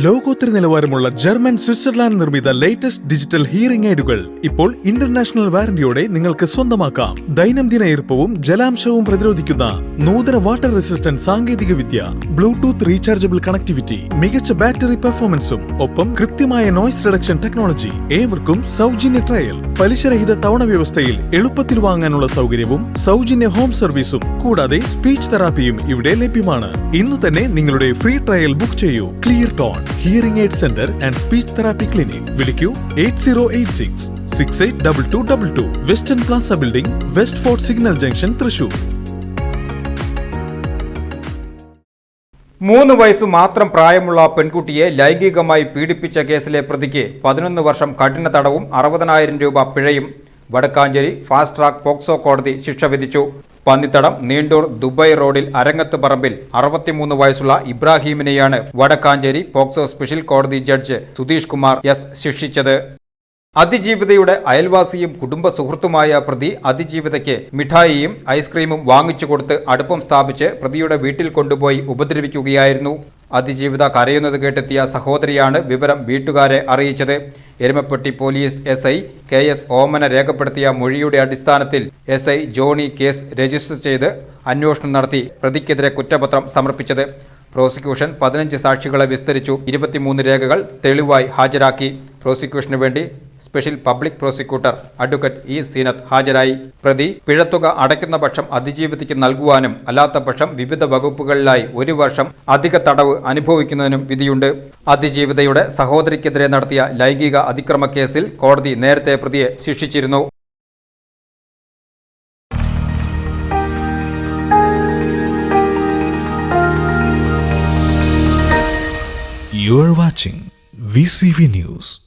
ലോകോത്തര നിലവാരമുള്ള German Switzerland നിർമ്മിത ലേറ്റസ്റ്റ് ഡിജിറ്റൽ ഹിയറിംഗ് എയ്ഡുകൾ ഇപ്പോൾ ഇന്റർനാഷണൽ വാറന്റിയോടെ നിങ്ങൾക്ക് സ്വന്തമാക്കാം. ദൈനംദിന ഈർപ്പവും ജലാംശവും പ്രതിരോധിക്കുന്ന നൂതന വാട്ടർ റെസിസ്റ്റന്റ് സാങ്കേതിക വിദ്യ, ബ്ലൂടൂത്ത് റീചാർജബിൾ കണക്ടിവിറ്റി, മികച്ച ബാറ്ററി പെർഫോമൻസും ഒപ്പം കൃത്യമായ നോയ്സ് റിഡക്ഷൻ ടെക്നോളജി. ഏവർക്കും സൗജന്യ ട്രയൽ, പലിശരഹിത തവണ വ്യവസ്ഥയിൽ എളുപ്പത്തിൽ വാങ്ങാനുള്ള സൗകര്യവും സൗജന്യ ഹോം സർവീസും കൂടാതെ സ്പീച്ച് തെറാപ്പിയും ഇവിടെ ലഭ്യമാണ്. ഇന്ന് തന്നെ നിങ്ങളുടെ ഫ്രീ ട്രയൽ ബുക്ക് ചെയ്യൂ. Clear tone hearing aid centre and speech therapy clinic. വിളിക്കൂ 8086 682222. Western Plaza building, west fort signal junction, Thrissur. 3 വയസ്സു മാത്രം പ്രായമുള്ള പെൺകുട്ടിയെ ലൈംഗികമായി പീഡിപ്പിച്ച കേസിലെ പ്രതിക്ക് 11 വർഷം കഠിന തടവും 60,000 രൂപ പിഴയും വടക്കാഞ്ചേരി ഫാസ്റ്റ് ട്രാക്ക് പോക്സോ കോടതി ശിക്ഷ വിധിച്ചു. പന്നിത്തടം നീണ്ടൂർ ദുബായ് റോഡിൽ അരങ്ങത്ത് പറമ്പിൽ 63 വയസ്സുള്ള ഇബ്രാഹിമിനെയാണ് വടക്കാഞ്ചേരി പോക്സോ സ്പെഷ്യൽ കോടതി ജഡ്ജ് സുധീഷ് കുമാർ എസ് ശിക്ഷിച്ചത്. അതിജീവിതയുടെ അയൽവാസിയും കുടുംബ സുഹൃത്തുമായ പ്രതി അതിജീവിതയ്ക്ക് മിഠായിയും ഐസ്ക്രീമും വാങ്ങിച്ചു കൊടുത്ത് അടുപ്പം സ്ഥാപിച്ച് പ്രതിയുടെ വീട്ടിൽ കൊണ്ടുപോയി ഉപദ്രവിക്കുകയായിരുന്നു. അതിജീവിത കരയുന്നത് കേട്ടെത്തിയ സഹോദരിയാണ് വിവരം വീട്ടുകാരെ അറിയിച്ചത്. എരുമപ്പെട്ടി പോലീസ് SI KS ഓമന രേഖപ്പെടുത്തിയ മൊഴിയുടെ അടിസ്ഥാനത്തിൽ SI ജോണി കേസ് രജിസ്റ്റർ ചെയ്ത് അന്വേഷണം നടത്തി പ്രതിക്കെതിരെ കുറ്റപത്രം സമർപ്പിച്ചത്. പ്രോസിക്യൂഷൻ 15 സാക്ഷികളെ വിസ്തരിച്ചു. 23 രേഖകൾ തെളിവായി ഹാജരാക്കി. പ്രോസിക്യൂഷനു വേണ്ടി special public prosecutor advocate E Zeenath ഹാജരായി. പ്രതി പിഴത്തുക അടയ്ക്കുന്ന പക്ഷം അതിജീവിതയ്ക്ക് നൽകുവാനും അല്ലാത്ത പക്ഷം വിവിധ വകുപ്പുകളിലായി 1 വർഷം അധിക തടവ് അനുഭവിക്കുന്നതിനും വിധിയുണ്ട്. അതിജീവിതയുടെ സഹോദരിക്കെതിരെ നടത്തിയ ലൈംഗിക അതിക്രമ കേസിൽ കോടതി നേരത്തെ പ്രതിയെ ശിക്ഷിച്ചിരുന്നു. You are watching VCV News.